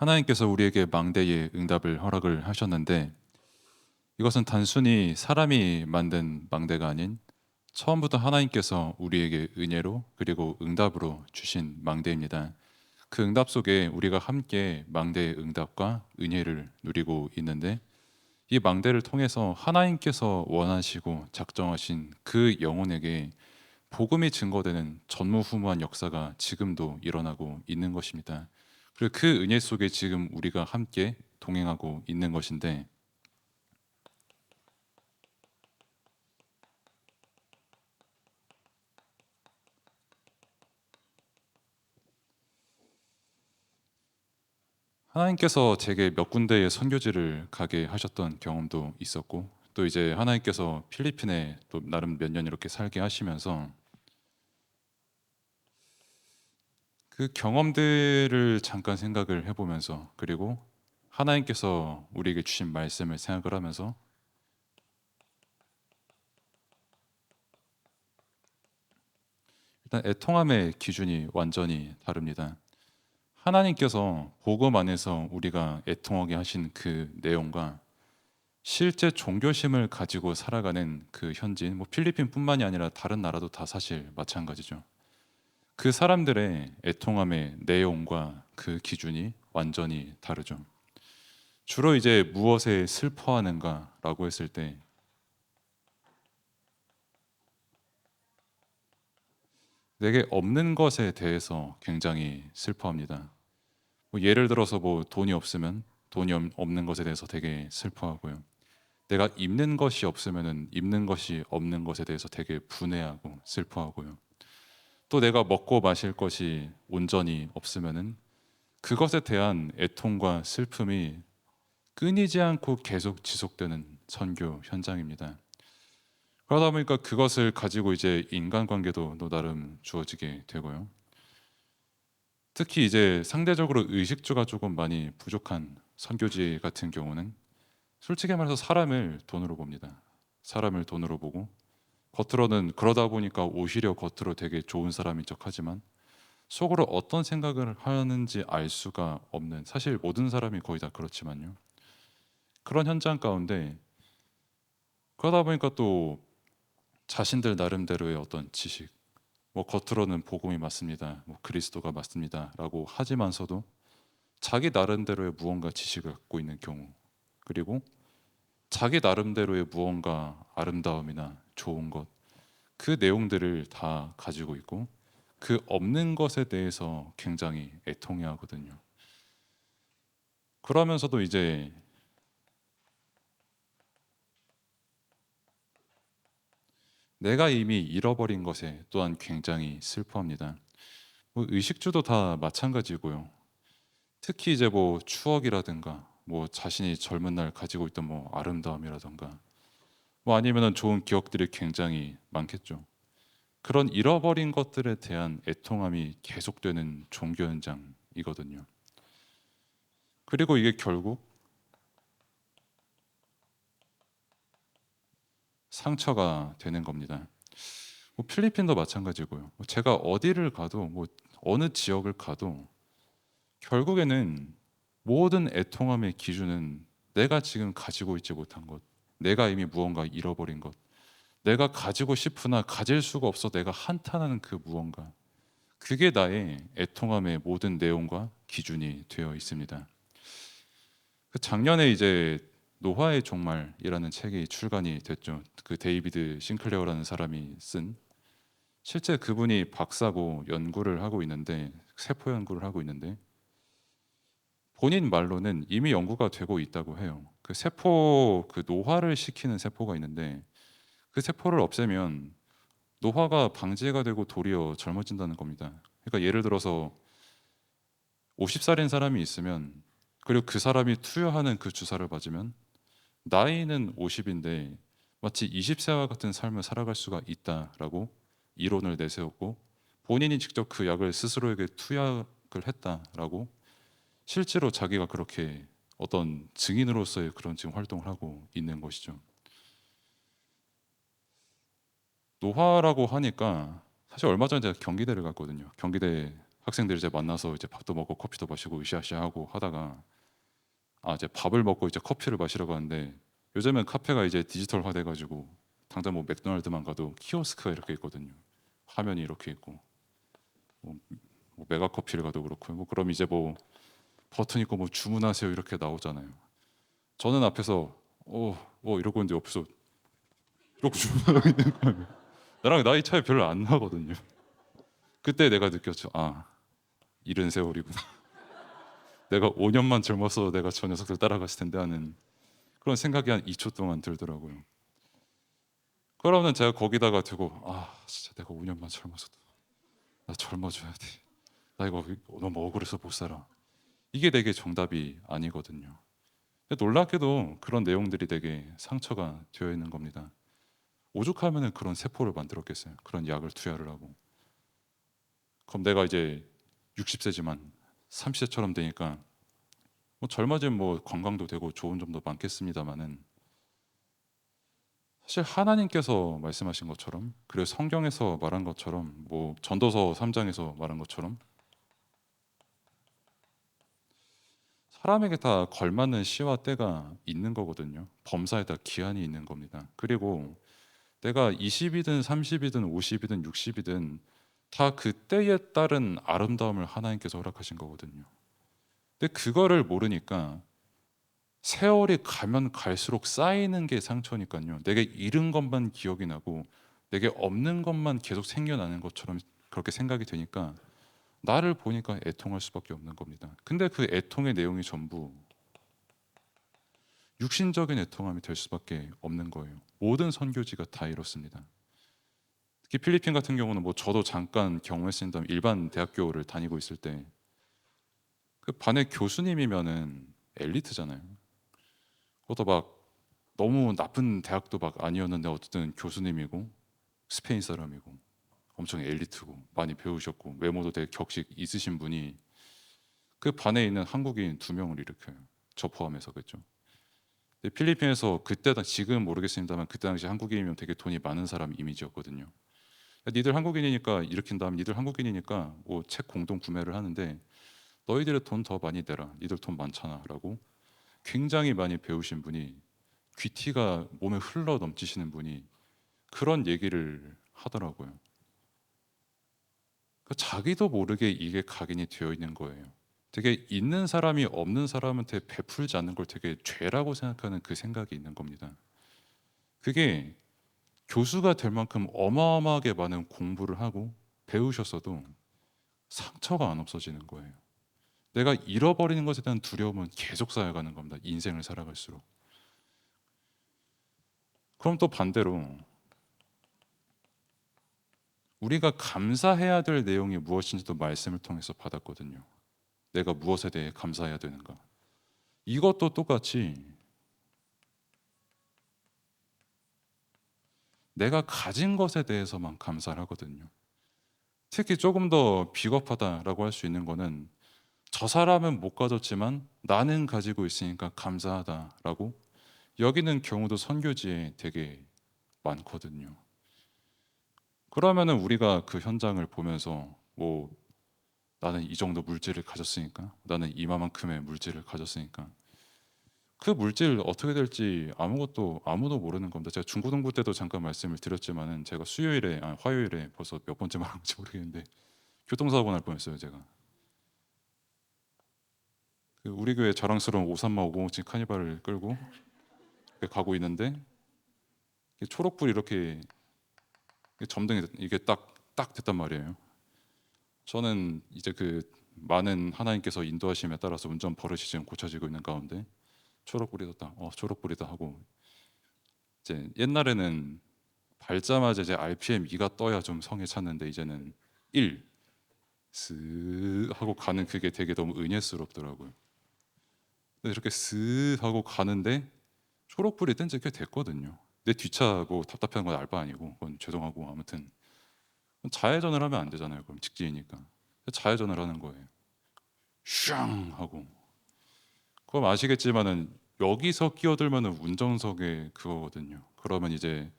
하나님께서 우리에게 망대의 응답을 허락을 하셨는데 이것은 단순히 사람이 만든 망대가 아닌 처음부터 하나님께서 우리에게 은혜로 그리고 응답으로 주신 망대입니다. 그 응답 속에 우리가 함께 망대의 응답과 은혜를 누리고 있는데 이 망대를 통해서 하나님께서 원하시고 작정하신 그 영혼에게 복음이 증거되는 전무후무한 역사가 지금도 일어나고 있는 것입니다. 그리고 그 은혜 속에 지금 우리가 함께 동행하고 있는 것인데 하나님께서 제게 몇 군데의 선교지를 가게 하셨던 경험도 있었고 또 이제 하나님께서 필리핀에 또 나름 몇 년 이렇게 살게 하시면서 그 경험들을 잠깐 생각을 해보면서 그리고 하나님께서 우리에게 주신 말씀을 생각을 하면서 일단 애통함의 기준이 완전히 다릅니다. 하나님께서 복음 안에서 우리가 애통하게 하신 그 내용과 실제 종교심을 가지고 살아가는 그 현지인, 뭐 필리핀뿐만이 아니라 다른 나라도 다 사실 마찬가지죠. 그 사람들의 애통함의 내용과 그 기준이 완전히 다르죠. 주로 이제 무엇에 슬퍼하는가라고 했을 때 내게 없는 것에 대해서 굉장히 슬퍼합니다. 뭐 예를 들어서 뭐 돈이 없으면 없는 것에 대해서 되게 슬퍼하고요. 내가 입는 것이 없으면은 입는 것이 없는 것에 대해서 되게 분해하고 슬퍼하고요. 또 내가 먹고 마실 것이 온전히 없으면은 그것에 대한 애통과 슬픔이 끊이지 않고 계속 지속되는 선교 현장입니다. 그러다 보니까 그것을 가지고 이제 인간관계도 또 나름 주어지게 되고요. 특히 이제 상대적으로 의식주가 조금 많이 부족한 선교지 같은 경우는 솔직히 말해서 사람을 돈으로 봅니다. 사람을 돈으로 보고 겉으로는 그러다 보니까 오히려 겉으로 되게 좋은 사람인 척하지만 속으로 어떤 생각을 하는지 알 수가 없는, 사실 모든 사람이 거의 다 그렇지만요. 그런 현장 가운데 그러다 보니까 또 자신들 나름대로의 어떤 지식, 뭐 겉으로는 복음이 맞습니다, 뭐 그리스도가 맞습니다라고 하지만서도 자기 나름대로의 무언가 지식을 갖고 있는 경우, 그리고 자기 나름대로의 무언가 아름다움이나 좋은 것, 그 내용들을 다 가지고 있고 그 없는 것에 대해서 굉장히 애통해 하거든요. 그러면서도 이제 내가 이미 잃어버린 것에 또한 굉장히 슬퍼합니다. 뭐 의식주도 다 마찬가지고요. 특히 이제 뭐 추억이라든가 뭐 자신이 젊은 날 가지고 있던 뭐 아름다움이라든가 뭐 아니면은 좋은 기억들이 굉장히 많겠죠. 그런 잃어버린 것들에 대한 애통함이 계속되는 종교 현장이거든요. 그리고 이게 결국 상처가 되는 겁니다. 뭐 필리핀도 마찬가지고요. 뭐 제가 어디를 가도 뭐 어느 지역을 가도 결국에는 모든 애통함의 기준은 내가 지금 가지고 있지 못한 것, 내가 이미 무언가 잃어버린 것, 내가 가지고 싶으나 가질 수가 없어 내가 한탄하는 그 무언가, 그게 나의 애통함의 모든 내용과 기준이 되어 있습니다. 그 작년에 이제 노화의 종말이라는 책이 출간이 됐죠. 그 데이비드 싱클레어라는 사람이 쓴, 실제 그분이 박사고 연구를 하고 있는데 세포 연구를 하고 있는데 본인 말로는 이미 연구가 되고 있다고 해요. 그 세포, 그 노화를 시키는 세포가 있는데 그 세포를 없애면 노화가 방지가 되고 도리어 젊어진다는 겁니다. 그러니까 예를 들어서 50살인 사람이 있으면 그리고 그 사람이 투여하는 그 주사를 맞으면 나이는 50인데 마치 20세와 같은 삶을 살아갈 수가 있다라고 이론을 내세웠고 본인이 직접 그 약을 스스로에게 투약을 했다라고 실제로 자기가 그렇게 어떤 증인으로서의 그런 지금 활동을 하고 있는 것이죠. 노화라고 하니까 사실 얼마 전에 제가 경기대를 갔거든요. 경기대 학생들 이제 만나서 이제 밥도 먹고 커피도 마시고 으쌰으쌰 하고 하다가 이제 밥을 먹고 이제 커피를 마시러 가는데 요즘엔 카페가 이제 디지털화 돼가지고 당장 뭐 맥도날드만 가도 키오스크가 이렇게 있거든요. 화면이 이렇게 있고 뭐, 뭐 메가 커피를 가도 그렇고 뭐 그럼 이제 뭐 버튼 있고 뭐 주문하세요 이렇게 나오잖아요. 저는 앞에서 이러고 있는데 옆에서 이러고 주문하고 있는 거예요. 나랑 나이 차이 별로 안 나거든요. 그때 내가 느꼈죠. 이른 세월이구나. 내가 5년만 젊었어도 내가 저 녀석들 따라갔을 텐데 하는 그런 생각이 한 2초 동안 들더라고요. 그러면 제가 거기다가 두고 진짜 내가 5년만 젊었어도 나 젊어져야 돼. 나 이거 너무 억울해서 못 살아. 이게 되게 정답이 아니거든요. 근데 놀랍게도 그런 내용들이 되게 상처가 되어 있는 겁니다. 오죽하면은 그런 세포를 만들었겠어요. 그런 약을 투여를 하고. 그럼 내가 이제 60세지만 30세처럼 되니까 뭐 젊어지면 뭐 건강도 되고 좋은 점도 많겠습니다만은 사실 하나님께서 말씀하신 것처럼 그리고 성경에서 말한 것처럼 뭐 전도서 3장에서 말한 것처럼 사람에게 다 걸맞는 시와 때가 있는 거거든요. 범사에 다 기한이 있는 겁니다. 그리고 내가 20이든 30이든 50이든 60이든 다 그 때에 따른 아름다움을 하나님께서 허락하신 거거든요. 근데 그거를 모르니까 세월이 가면 갈수록 쌓이는 게 상처니까요. 내게 잃은 것만 기억이 나고 내게 없는 것만 계속 생겨나는 것처럼 그렇게 생각이 되니까 나를 보니까 애통할 수밖에 없는 겁니다. 근데 그 애통의 내용이 전부 육신적인 애통함이 될 수밖에 없는 거예요. 모든 선교지가 다 이렇습니다. 특히 필리핀 같은 경우는 뭐 저도 잠깐 경험했습니다. 일반 대학교를 다니고 있을 때 그 반의 교수님이면은 엘리트잖아요. 그것도 막 너무 나쁜 대학도 막 아니었는데 어쨌든 교수님이고 스페인 사람이고 엄청 엘리트고 많이 배우셨고 외모도 되게 격식 있으신 분이 그 반에 있는 한국인 2명을 일으켜요. 저 포함해서 그죠. 근데 필리핀에서 그때 지금 모르겠습니다만 그때 당시 한국인이면 되게 돈이 많은 사람 이미지였거든요. 니들 한국인이니까 일으킨 다음 니들 한국인이니까 뭐 책 공동 구매를 하는데 너희들의 돈 더 많이 내라. 니들 돈 많잖아라고 굉장히 많이 배우신 분이 귀티가 몸에 흘러 넘치시는 분이 그런 얘기를 하더라고요. 그러니까 자기도 모르게 이게 각인이 되어 있는 거예요. 되게 있는 사람이 없는 사람한테 베풀지 않는 걸 되게 죄라고 생각하는 그 생각이 있는 겁니다. 그게 교수가 될 만큼 어마어마하게 많은 공부를 하고 배우셨어도 상처가 안 없어지는 거예요. 내가 잃어버리는 것에 대한 두려움은 계속 쌓여가는 겁니다. 인생을 살아갈수록. 그럼 또 반대로 우리가 감사해야 될 내용이 무엇인지도 말씀을 통해서 받았거든요. 내가 무엇에 대해 감사해야 되는가. 이것도 똑같이 내가 가진 것에 대해서만 감사를 하거든요. 특히 조금 더 비겁하다라고 할 수 있는 거는 저 사람은 못 가졌지만 나는 가지고 있으니까 감사하다라고 여기는 경우도 선교지에 되게 많거든요. 그러면은 우리가 그 현장을 보면서 뭐 나는 이 정도 물질을 가졌으니까 나는 이만큼의 물질을 가졌으니까 그 물질 어떻게 될지 아무도 모르는 겁니다. 제가 중고등부 때도 잠깐 말씀을 드렸지만은 제가 화요일에 벌써 몇 번째 말한지 모르겠는데 교통사고 날 뻔했어요. 제가 그 우리 교회 자랑스러운 오산마 550층 카니발을 끌고 이렇게 가고 있는데 초록불이 이렇게 점등이 이게 딱 됐단 말이에요. 저는 이제 그 많은 하나님께서 인도하심에 따라서 운전 버릇이 지금 고쳐지고 있는 가운데 초록불이다. 초록불이다 하고 이제 옛날에는 밟자마자 이제 RPM 2가 떠야 좀 성에 찼는데 이제는 1, 스 하고 가는 그게 되게 너무 은혜스럽더라고요. 근데 이렇게 스 하고 가는데 초록불이 뜬 지 꽤 됐거든요. 내 뒷차 뭐 답답한 건 알 바 아니고 그건 죄송하고 아무튼 좌회전을 하면 안 되잖아요. 그럼 직진이니까 좌회전을 하는 거예요. 슝 하고 그럼 아시겠지만은 여기서 끼어들면은 운전석에 그거거든요. 그러면 이제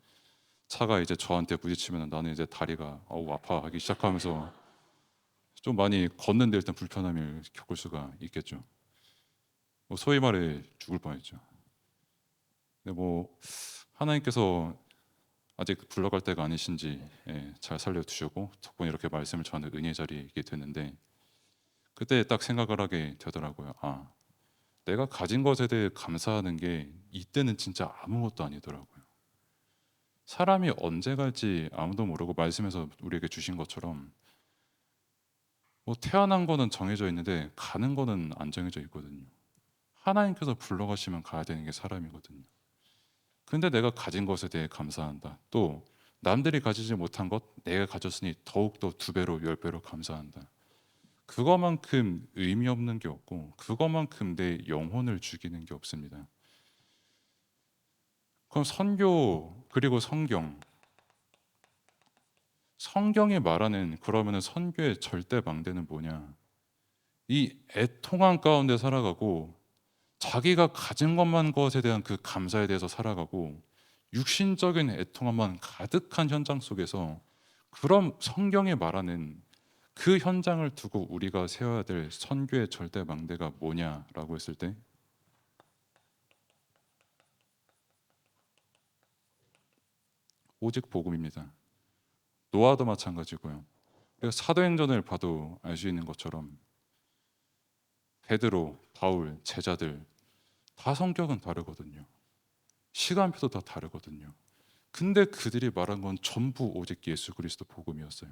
차가 이제 저한테 부딪히면 나는 이제 다리가 아파하기 시작하면서 좀 많이 걷는데 일단 불편함을 겪을 수가 있겠죠. 뭐 소위 말해 죽을 뻔했죠. 근데 뭐 하나님께서 아직 불러갈 때가 아니신지 잘 살려두시고 덕분에 이렇게 말씀을 저하는 은혜 자리이게 됐는데 그때 딱 생각을 하게 되더라고요. 아, 내가 가진 것에 대해 감사하는 게 이때는 진짜 아무것도 아니더라고요. 사람이 언제 갈지 아무도 모르고 말씀에서 우리에게 주신 것처럼 뭐 태어난 거는 정해져 있는데 가는 거는 안 정해져 있거든요. 하나님께서 불러가시면 가야 되는 게 사람이거든요. 근데 내가 가진 것에 대해 감사한다. 또 남들이 가지지 못한 것 내가 가졌으니 더욱더 두 배로 열 배로 감사한다. 그거만큼 의미 없는 게 없고 그거만큼 내 영혼을 죽이는 게 없습니다. 그럼 선교 그리고 성경이 말하는 그러면은 선교의 절대 망대는 뭐냐? 이 애통한 가운데 살아가고 자기가 가진 것에 대한 그 감사에 대해서 살아가고 육신적인 애통함만 가득한 현장 속에서 그럼 성경이 말하는 그 현장을 두고 우리가 세워야 될 선교의 절대 망대가 뭐냐라고 했을 때 오직 복음입니다. 노아도 마찬가지고요. 그래서 사도행전을 봐도 알 수 있는 것처럼 베드로, 바울, 제자들 다 성격은 다르거든요. 시간표도 다 다르거든요. 근데 그들이 말한 건 전부 오직 예수 그리스도 복음이었어요.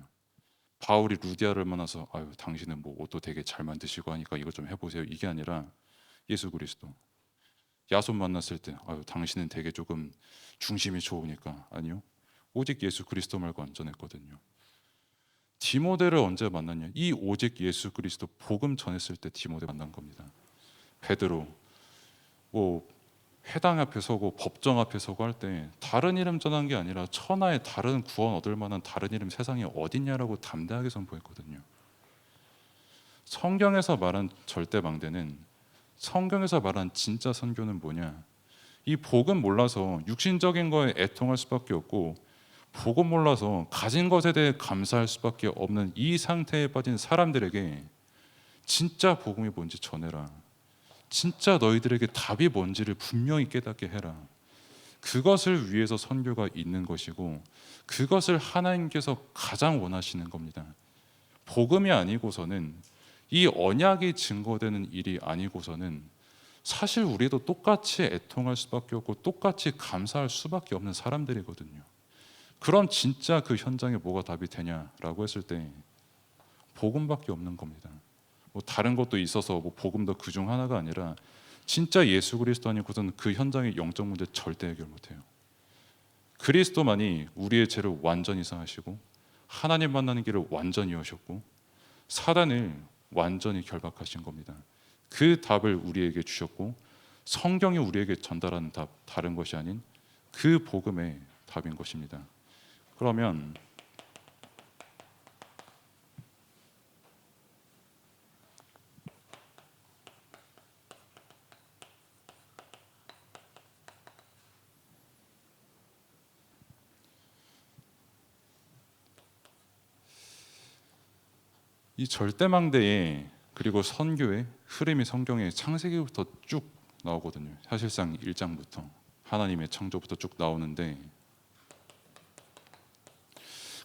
바울이 루디아를 만나서 아유 당신은 뭐 옷도 되게 잘 만드시고 하니까 이거 좀 해보세요. 이게 아니라 예수 그리스도. 야손 만났을 때 아유 당신은 되게 조금 중심이 좋으니까 아니요. 오직 예수 그리스도 말고 완전했거든요. 디모데를 언제 만났냐? 이 오직 예수 그리스도 복음 전했을 때 디모데 만난 겁니다. 베드로 뭐 회당 앞에 서고 법정 앞에 서고 할 때 다른 이름 전한 게 아니라 천하의 다른 구원 얻을 만한 다른 이름 세상에 어딨냐라고 담대하게 선포했거든요. 성경에서 말한 절대 망대는 성경에서 말한 진짜 선교는 뭐냐? 이 복음 몰라서 육신적인 거에 애통할 수밖에 없고 복음 몰라서 가진 것에 대해 감사할 수밖에 없는 이 상태에 빠진 사람들에게 진짜 복음이 뭔지 전해라. 진짜 너희들에게 답이 뭔지를 분명히 깨닫게 해라. 그것을 위해서 선교가 있는 것이고 그것을 하나님께서 가장 원하시는 겁니다. 복음이 아니고서는 이 언약이 증거되는 일이 아니고서는 사실 우리도 똑같이 애통할 수밖에 없고 똑같이 감사할 수밖에 없는 사람들이거든요. 그럼 진짜 그 현장에 뭐가 답이 되냐라고 했을 때 복음밖에 없는 겁니다. 뭐 다른 것도 있어서 뭐 복음도 그중 하나가 아니라 진짜 예수 그리스도 아니고서는 그 현장의 영적 문제 절대 해결 못해요. 그리스도만이 우리의 죄를 완전히 사하시고 하나님 만나는 길을 완전히 여셨고 사단을 완전히 결박하신 겁니다. 그 답을 우리에게 주셨고 성경이 우리에게 전달하는 답 다른 것이 아닌 그 복음의 답인 것입니다. 그러면 이 절대망대에 그리고 선교의 흐름이 성경에 창세기부터 쭉 나오거든요. 사실상 1장부터 하나님의 창조부터 쭉 나오는데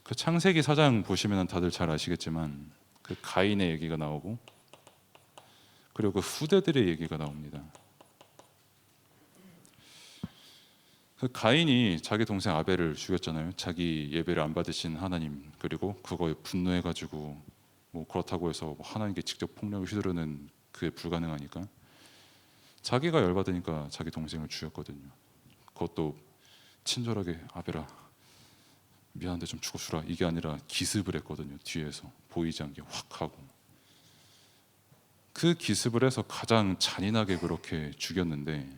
그 창세기 4장 보시면 다들 잘 아시겠지만 그 가인의 얘기가 나오고 그리고 그 후대들의 얘기가 나옵니다. 그 가인이 자기 동생 아벨을 죽였잖아요. 자기 예배를 안 받으신 하나님 그리고 그거에 분노해가지고 뭐 그렇다고 해서 뭐 하나님께 직접 폭력을 휘두르는 그게 불가능하니까 자기가 열받으니까 자기 동생을 죽였거든요. 그것도 친절하게 아벨아 미안한데 좀 죽어주라 이게 아니라 기습을 했거든요. 뒤에서 보이지 않게 확 하고 그 기습을 해서 가장 잔인하게 그렇게 죽였는데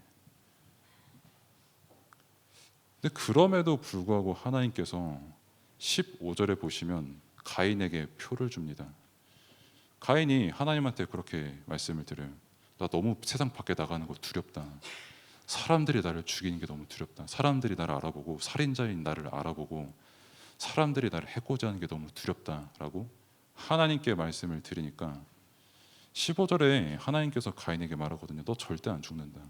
근데 그럼에도 불구하고 하나님께서 15절에 보시면 가인에게 표를 줍니다. 가인이 하나님한테 그렇게 말씀을 드려요. 나 너무 세상 밖에 나가는 거 두렵다. 사람들이 나를 죽이는 게 너무 두렵다. 사람들이 나를 살인자인 나를 알아보고 사람들이 나를 해코지 하는 게 너무 두렵다라고 하나님께 말씀을 드리니까 15절에 하나님께서 가인에게 말하거든요. 너 절대 안 죽는다.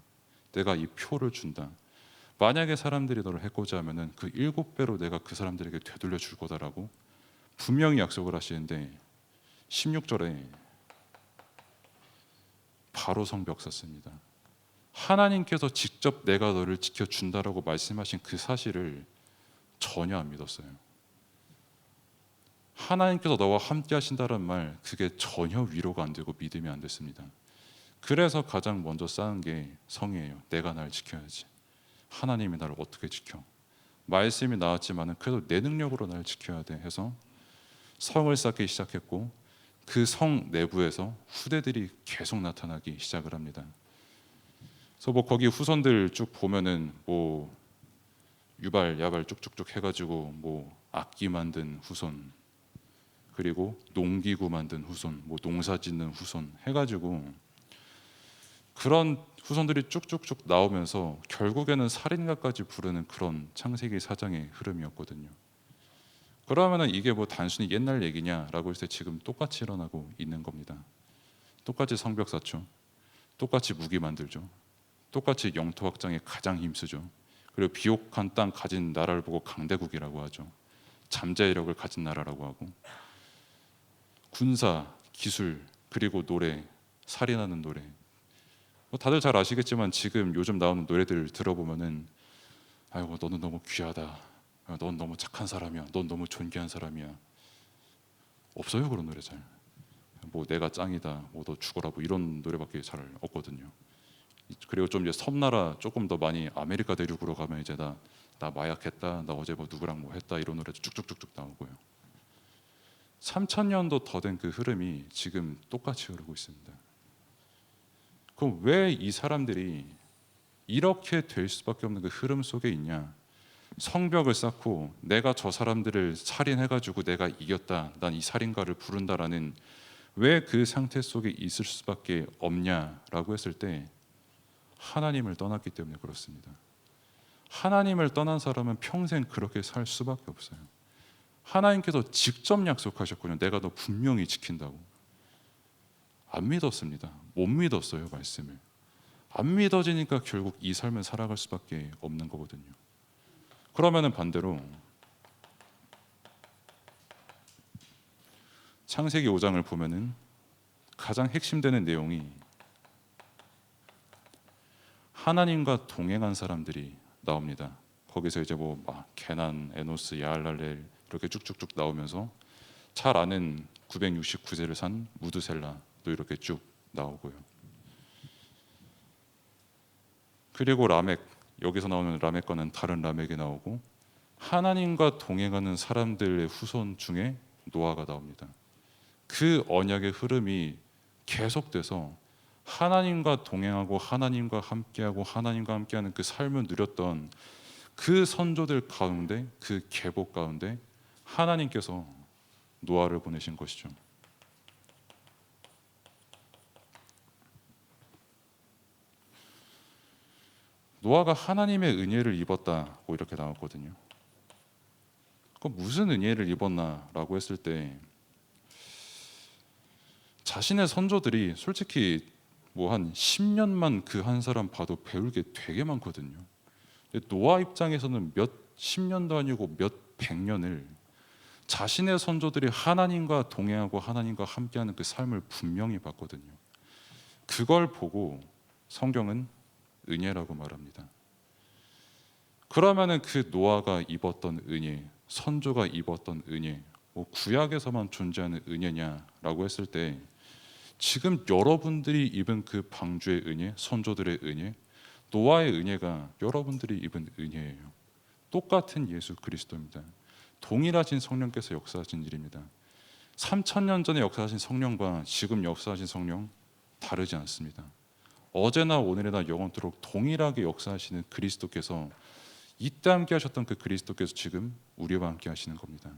내가 이 표를 준다. 만약에 사람들이 너를 해코지 하면은 그 7배로 내가 그 사람들에게 되돌려 줄 거다라고 분명히 약속을 하시는데 16절에 바로 성벽 섰습니다. 하나님께서 직접 내가 너를 지켜준다라고 말씀하신 그 사실을 전혀 안 믿었어요. 하나님께서 너와 함께 하신다는 말, 그게 전혀 위로가 안 되고 믿음이 안 됐습니다. 그래서 가장 먼저 쌓은 게 성이에요. 내가 날 지켜야지. 하나님이 나를 어떻게 지켜? 말씀이 나왔지만은 그래도 내 능력으로 날 지켜야 돼 해서 성을 쌓기 시작했고, 그 성 내부에서 후대들이 계속 나타나기 시작을 합니다. 그래서 뭐 거기 후손들 쭉 보면은 뭐 유발 야발 쭉쭉쭉 해가지고 뭐 악기 만든 후손, 그리고 농기구 만든 후손, 뭐 농사 짓는 후손 해가지고 그런 후손들이 쭉쭉쭉 나오면서 결국에는 살인가까지 부르는 그런 창세기 4장의 흐름이었거든요. 그러면은 이게 뭐 단순히 옛날 얘기냐라고 했을 때 지금 똑같이 일어나고 있는 겁니다. 똑같이 성벽 쌓죠. 똑같이 무기 만들죠. 똑같이 영토 확장에 가장 힘쓰죠. 그리고 비옥한 땅 가진 나라를 보고 강대국이라고 하죠. 잠재력을 가진 나라라고 하고, 군사, 기술, 그리고 노래, 살인하는 노래. 뭐 다들 잘 아시겠지만 지금 요즘 나오는 노래들 들어보면은 아이고 너는 너무 귀하다. 넌 너무 착한 사람이야. 넌 너무 존귀한 사람이야. 없어요 그런 노래 잘. 뭐 내가 짱이다. 뭐 너 죽어라. 뭐 이런 노래밖에 잘 없거든요. 그리고 좀 이제 섬나라 조금 더 많이 아메리카 대륙으로 가면 이제 나 마약했다. 나 어제 뭐 누구랑 뭐 했다. 이런 노래도 쭉쭉쭉쭉 나오고요. 3000년도 더 된 그 흐름이 지금 똑같이 흐르고 있습니다. 그럼 왜 이 사람들이 이렇게 될 수밖에 없는 그 흐름 속에 있냐? 성벽을 쌓고 내가 저 사람들을 살인해가지고 내가 이겼다, 난 이 살인가를 부른다라는 왜 그 상태 속에 있을 수밖에 없냐라고 했을 때 하나님을 떠났기 때문에 그렇습니다. 하나님을 떠난 사람은 평생 그렇게 살 수밖에 없어요. 하나님께서 직접 약속하셨거든요. 내가 너 분명히 지킨다고. 안 믿었습니다. 못 믿었어요 말씀을. 안 믿어지니까 결국 이 삶을 살아갈 수밖에 없는 거거든요. 그러면은 반대로 창세기 5장을 보면은 가장 핵심되는 내용이 하나님과 동행한 사람들이 나옵니다. 거기서 이제 뭐 게난, 에노스, 야알랄렐 이렇게 쭉쭉쭉 나오면서 잘 아는 969세를 산 무드셀라도 이렇게 쭉 나오고요. 그리고 라멕, 여기서 나오는 라멕과는 다른 라멕이 나오고, 하나님과 동행하는 사람들의 후손 중에 노아가 나옵니다. 그 언약의 흐름이 계속돼서 하나님과 동행하고 하나님과 함께하고 하나님과 함께하는 그 삶을 누렸던 그 선조들 가운데, 그 계보 가운데 하나님께서 노아를 보내신 것이죠. 노아가 하나님의 은혜를 입었다고 이렇게 나왔거든요. 그 무슨 은혜를 입었나라고 했을 때 자신의 선조들이 솔직히 뭐 한 10년만 그 한 사람 봐도 배울 게 되게 많거든요. 근데 노아 입장에서는 몇 10년도 아니고 몇 100년을 자신의 선조들이 하나님과 동행하고 하나님과 함께하는 그 삶을 분명히 봤거든요. 그걸 보고 성경은 은혜라고 말합니다. 그러면은 그 노아가 입었던 은혜, 선조가 입었던 은혜, 뭐 구약에서만 존재하는 은혜냐라고 했을 때 지금 여러분들이 입은 그 방주의 은혜, 선조들의 은혜, 노아의 은혜가 여러분들이 입은 은혜예요. 똑같은 예수 그리스도입니다. 동일하신 성령께서 역사하신 일입니다. 3000년 전에 역사하신 성령과 지금 역사하신 성령 다르지 않습니다. 어제나 오늘이나 영원토록 동일하게 역사하시는 그리스도께서 이때 함께 하셨던 그 그리스도께서 지금 우리와 함께 하시는 겁니다.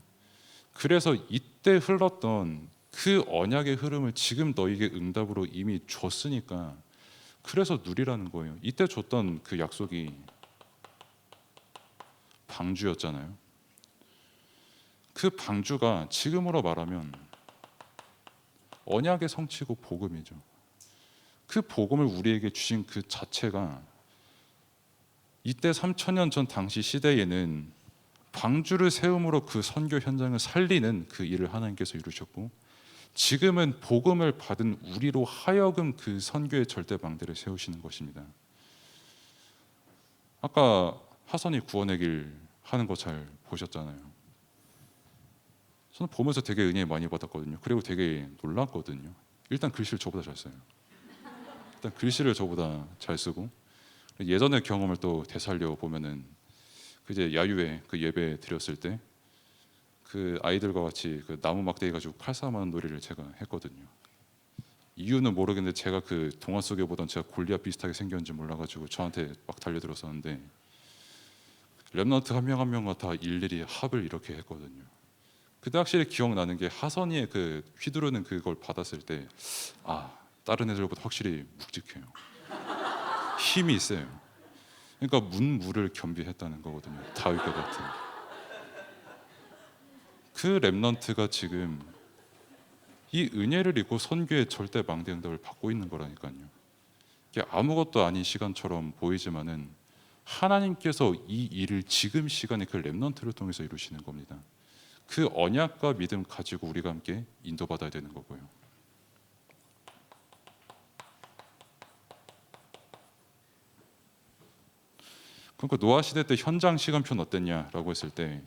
그래서 이때 흘렀던 그 언약의 흐름을 지금 너에게 응답으로 이미 줬으니까 그래서 누리라는 거예요. 이때 줬던 그 약속이 방주였잖아요. 그 방주가 지금으로 말하면 언약의 성취고 복음이죠. 그 복음을 우리에게 주신 그 자체가 이때 3000년 전 당시 시대에는 방주를 세움으로 그 선교 현장을 살리는 그 일을 하나님께서 이루셨고, 지금은 복음을 받은 우리로 하여금 그 선교의 절대방대를 세우시는 것입니다. 아까 하선이 구원의 길 하는 거 잘 보셨잖아요. 저는 보면서 되게 은혜 많이 받았거든요. 그리고 되게 놀랐거든요. 일단 글씨를 저보다 잘 써요. 일단 글씨를 저보다 잘 쓰고, 예전의 경험을 또 되살려 보면은 그 이제 야유회 그 예배 드렸을 때 그 아이들과 같이 그 나무 막대기 가지고 칼싸움하는 놀이를 제가 했거든요. 이유는 모르겠는데 제가 그 동화 속에 보던 제가 골리앗 비슷하게 생겼는지 몰라가지고 저한테 막 달려들었었는데, 렘넌트 한 명 한 명과 다 일일이 합을 이렇게 했거든요. 그때 확실히 기억나는 게 하선이의 그 휘두르는 그걸 받았을 때, 아, 다른 애들보다 확실히 묵직해요. 힘이 있어요. 그러니까 문무를 겸비했다는 거거든요. 다윗과 같은. 그 렘넌트가 지금 이 은혜를 입고 선교의 절대 망대 응답을 받고 있는 거라니까요. 이게 아무것도 아닌 시간처럼 보이지만은 하나님께서 이 일을 지금 시간에 그 렘넌트를 통해서 이루시는 겁니다. 그 언약과 믿음 가지고 우리가 함께 인도받아야 되는 거고요. 그러니까 노아 시대 때 현장 시간표는 어땠냐라고 했을 때,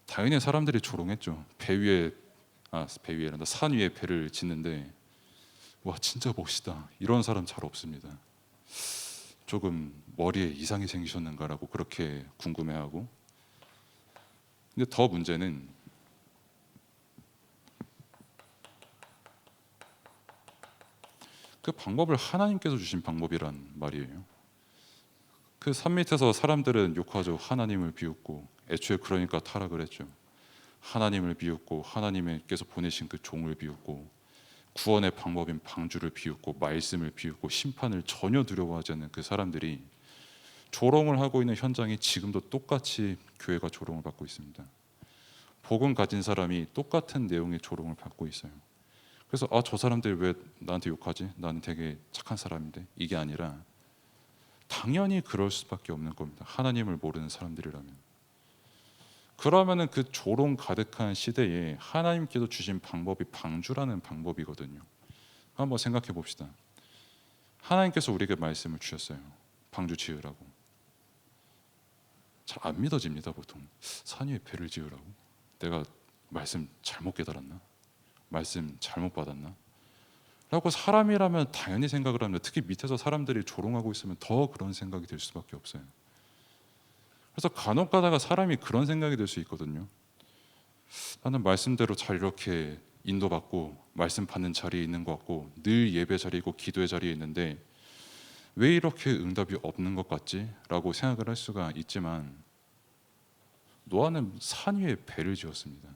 당연히 사람들이 조롱했죠. 배 위에란다. 산 위에 배를 짓는데, 와 진짜 멋있다. 이런 사람 잘 없습니다. 조금 머리에 이상이 생기셨는가라고 그렇게 궁금해하고. 근데 더 문제는 그 방법을 하나님께서 주신 방법이란 말이에요. 그 산 밑에서 사람들은 욕하죠. 하나님을 비웃고, 애초에 그러니까 타락을 했죠. 하나님을 비웃고 하나님께서 보내신 그 종을 비웃고, 구원의 방법인 방주를 비웃고, 말씀을 비웃고, 심판을 전혀 두려워하지 않는 그 사람들이 조롱을 하고 있는 현장이 지금도 똑같이 교회가 조롱을 받고 있습니다. 복음 가진 사람이 똑같은 내용의 조롱을 받고 있어요. 그래서 저 사람들이 왜 나한테 욕하지? 나는 되게 착한 사람인데. 이게 아니라 당연히 그럴 수밖에 없는 겁니다. 하나님을 모르는 사람들이라면. 그러면은 그 조롱 가득한 시대에 하나님께서 주신 방법이 방주라는 방법이거든요. 한번 생각해 봅시다. 하나님께서 우리에게 말씀을 주셨어요. 방주 지으라고. 잘 안 믿어집니다. 보통 산 위에 배를 지으라고. 내가 말씀 잘못 깨달았나? 말씀 잘못 받았나? 라고 사람이라면 당연히 생각을 합니다. 특히 밑에서 사람들이 조롱하고 있으면 더 그런 생각이 들 수밖에 없어요. 그래서 간혹 가다가 사람이 그런 생각이 들 수 있거든요. 나는 말씀대로 잘 이렇게 인도받고 말씀 받는 자리에 있는 것 같고, 늘 예배 자리이고 기도의 자리에 있는데 왜 이렇게 응답이 없는 것 같지? 라고 생각을 할 수가 있지만, 노아는 산 위에 배를 지었습니다.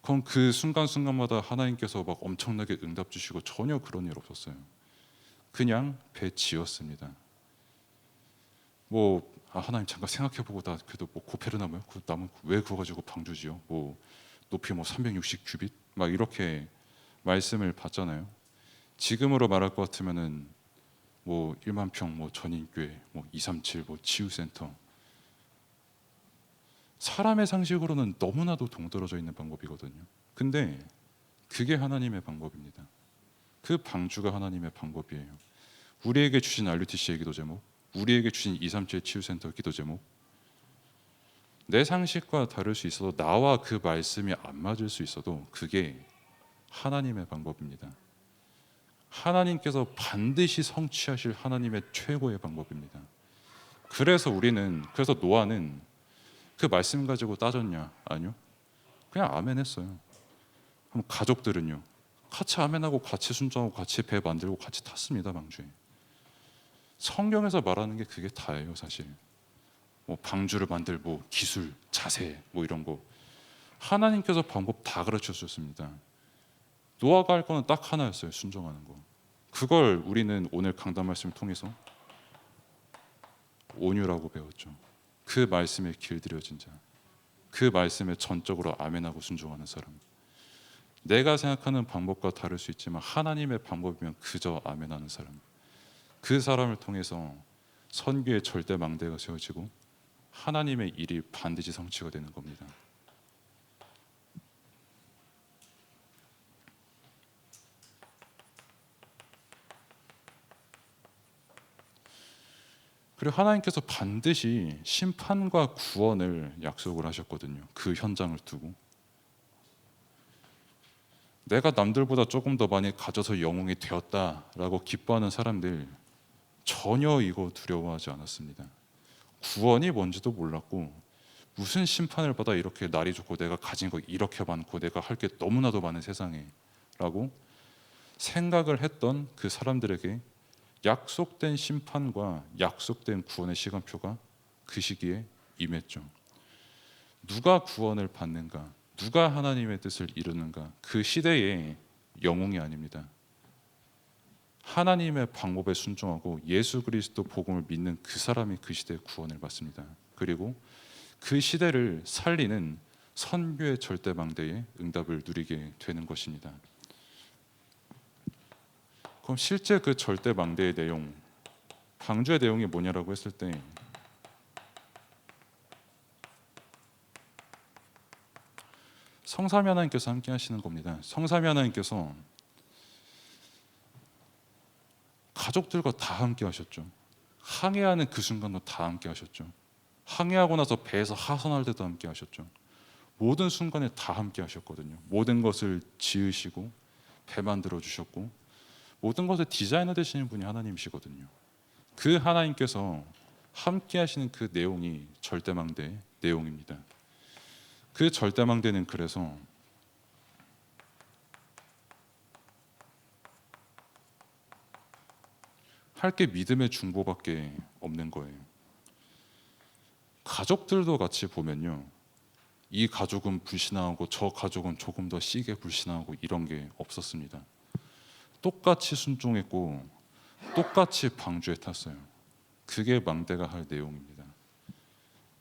그럼 그 순간순간마다 하나님께서 막 엄청나게 응답 주시고 전혀 그런 일 없었어요. 그냥 배 지었습니다. 하나님 잠깐 생각해보고, 나 그래도 고페르나무요? 그 나무 왜 그거 가지고 방주지요? 높이 360 규빗? 막 이렇게 말씀을 받잖아요. 지금으로 말할 것 같으면은 1만 평 전인교회 237 치유센터. 사람의 상식으로는 너무나도 동떨어져 있는 방법이거든요. 근데 그게 하나님의 방법입니다. 그 방주가 하나님의 방법이에요. 우리에게 주신 RUTC의 기도 제목, 우리에게 주신 237 치유센터 기도 제목, 내 상식과 다를 수 있어도, 나와 그 말씀이 안 맞을 수 있어도 그게 하나님의 방법입니다. 하나님께서 반드시 성취하실 하나님의 최고의 방법입니다. 그래서 노아는 그 말씀 가지고 따졌냐? 아니요. 그냥 아멘 했어요. 그럼 가족들은요? 같이 아멘하고 같이 순종하고 같이 배 만들고 같이 탔습니다. 방주에. 성경에서 말하는 게 그게 다예요. 사실 방주를 만들 기술, 자세 이런 거 하나님께서 방법 다 가르쳐 주셨습니다. 노아가 할 거는 딱 하나였어요. 순종하는 거. 그걸 우리는 오늘 강단 말씀을 통해서 온유라고 배웠죠. 그 말씀에 길들여진 자. 그 말씀에 전적으로 아멘하고 순종하는 사람. 내가 생각하는 방법과 다를 수 있지만 하나님의 방법이면 그저 아멘하는 사람. 그 사람을 통해서 선교의 절대 망대가 세워지고 하나님의 일이 반드시 성취가 되는 겁니다. 그리고 하나님께서 반드시 심판과 구원을 약속을 하셨거든요. 그 현장을 두고 내가 남들보다 조금 더 많이 가져서 영웅이 되었다라고 기뻐하는 사람들 전혀 이거 두려워하지 않았습니다. 구원이 뭔지도 몰랐고 무슨 심판을 받아 이렇게 날이 좋고 내가 가진 거 이렇게 많고 내가 할 게 너무나도 많은 세상에 라고 생각을 했던 그 사람들에게 약속된 심판과 약속된 구원의 시간표가 그 시기에 임했죠. 누가 구원을 받는가, 누가 하나님의 뜻을 이루는가, 그 시대의 영웅이 아닙니다. 하나님의 방법에 순종하고 예수 그리스도 복음을 믿는 그 사람이 그 시대의 구원을 받습니다. 그리고 그 시대를 살리는 선교의 절대망대의 응답을 누리게 되는 것입니다. 그럼 실제 그 절대망대의 내용, 방주의 내용이 뭐냐라고 했을 때 성삼위 하나님께서 함께 하시는 겁니다. 성삼위 하나님께서 가족들과 다 함께 하셨죠. 항해하는 그 순간도 다 함께 하셨죠. 항해하고 나서 배에서 하선할 때도 함께 하셨죠. 모든 순간에 다 함께 하셨거든요. 모든 것을 지으시고 배 만들어 주셨고 모든 것을 디자인해 되시는 분이 하나님이시거든요. 그 하나님께서 함께 하시는 그 내용이 절대망대 내용입니다. 그 절대망대는 그래서 할 게 믿음의 중보밖에 없는 거예요. 가족들도 같이 보면요, 이 가족은 불신하고 저 가족은 조금 더 시게 불신하고 이런 게 없었습니다. 똑같이 순종했고 똑같이 방주에 탔어요. 그게 망대가 할 내용입니다.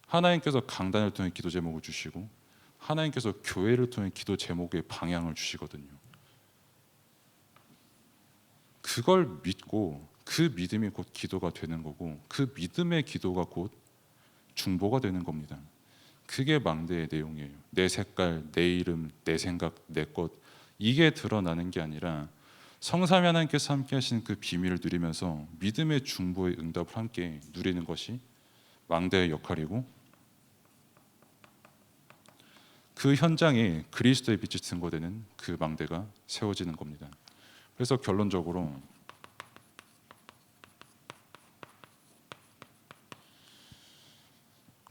하나님께서 강단을 통해 기도 제목을 주시고 하나님께서 교회를 통해 기도 제목의 방향을 주시거든요. 그걸 믿고 그 믿음이 곧 기도가 되는 거고 그 믿음의 기도가 곧 중보가 되는 겁니다. 그게 망대의 내용이에요. 내 색깔, 내 이름, 내 생각, 내 것 이게 드러나는 게 아니라 성삼위 하나님께서 함께 하시는 그 비밀을 누리면서 믿음의 중보의 응답을 함께 누리는 것이 망대의 역할이고 그 현장에 그리스도의 빛이 증거되는 그 망대가 세워지는 겁니다. 그래서 결론적으로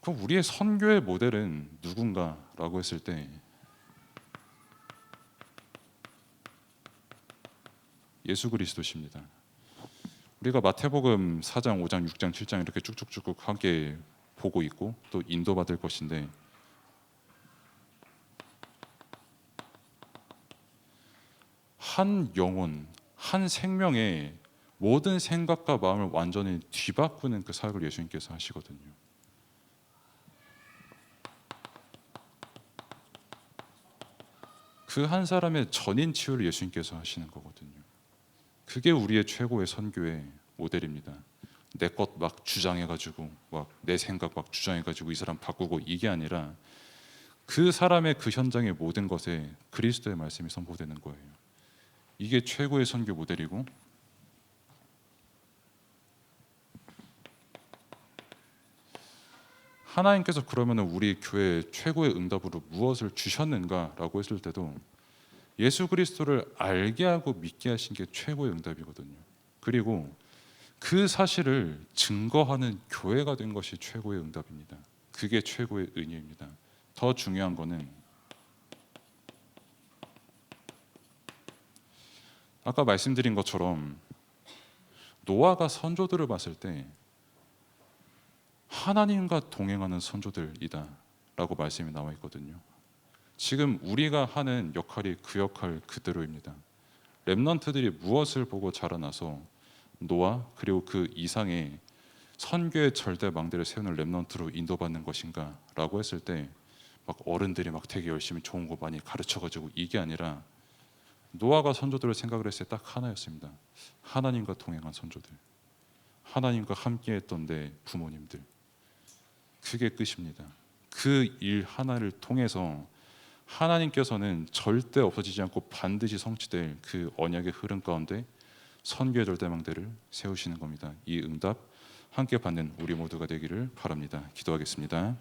그럼 우리의 선교의 모델은 누군가라고 했을 때 예수 그리스도십니다. 우리가 마태복음 4장, 5장, 6장, 7장 이렇게 쭉쭉쭉 함께 보고 있고 또 인도받을 것인데 한 영혼, 한 생명의 모든 생각과 마음을 완전히 뒤바꾸는 그 사역을 예수님께서 하시거든요. 그 한 사람의 전인 치유를 예수님께서 하시는 거거든요. 그게 우리의 최고의 선교의 모델입니다. 내 것 막 주장해가지고 막 내 생각 막 주장해가지고 이 사람 바꾸고 이게 아니라 그 사람의 그 현장의 모든 것에 그리스도의 말씀이 선포되는 거예요. 이게 최고의 선교 모델이고 하나님께서 그러면 우리 교회 최고의 응답으로 무엇을 주셨는가라고 했을 때도 예수 그리스도를 알게 하고 믿게 하신 게 최고의 응답이거든요. 그리고 그 사실을 증거하는 교회가 된 것이 최고의 응답입니다. 그게 최고의 은혜입니다. 더 중요한 거는 아까 말씀드린 것처럼 노아가 선조들을 봤을 때 하나님과 동행하는 선조들이다 라고 말씀이 나와 있거든요. 지금 우리가 하는 역할이 그 역할 그대로입니다. 렘넌트들이 무엇을 보고 자라나서 노아 그리고 그 이상의 선교의 절대 망대를 세우는 렘넌트로 인도받는 것인가 라고 했을 때 막 어른들이 막 되게 열심히 좋은 거 많이 가르쳐가지고 이게 아니라 노아가 선조들을 생각을 했을 때 딱 하나였습니다. 하나님과 동행한 선조들, 하나님과 함께했던 내 부모님들, 그게 끝입니다. 그 일 하나를 통해서 하나님께서는 절대 없어지지 않고 반드시 성취될 그 언약의 흐름 가운데 선교의 절대망대를 세우시는 겁니다. 이 응답 함께 받는 우리 모두가 되기를 바랍니다. 기도하겠습니다.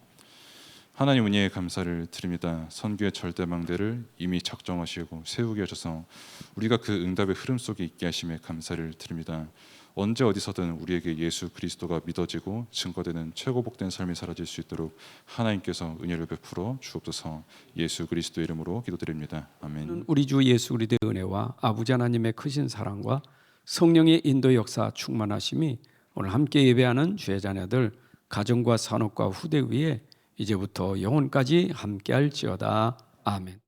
하나님 은혜에 감사를 드립니다. 선교의 절대망대를 이미 작정하시고 세우게 하셔서 우리가 그 응답의 흐름 속에 있게 하심에 감사를 드립니다. 언제 어디서든 우리에게 예수 그리스도가 믿어지고 증거되는 최고 복된 삶이 사라질 수 있도록 하나님께서 은혜를 베풀어 주옵소서. 예수 그리스도 이름으로 기도드립니다. 아멘. 우리 주 예수 그리스도의 은혜와 아버지 하나님의 크신 사랑과 성령의 인도 역사 충만하심이 오늘 함께 예배하는 주의 자녀들 가정과 산업과 후대 위에 이제부터 영혼까지 함께할지어다. 아멘.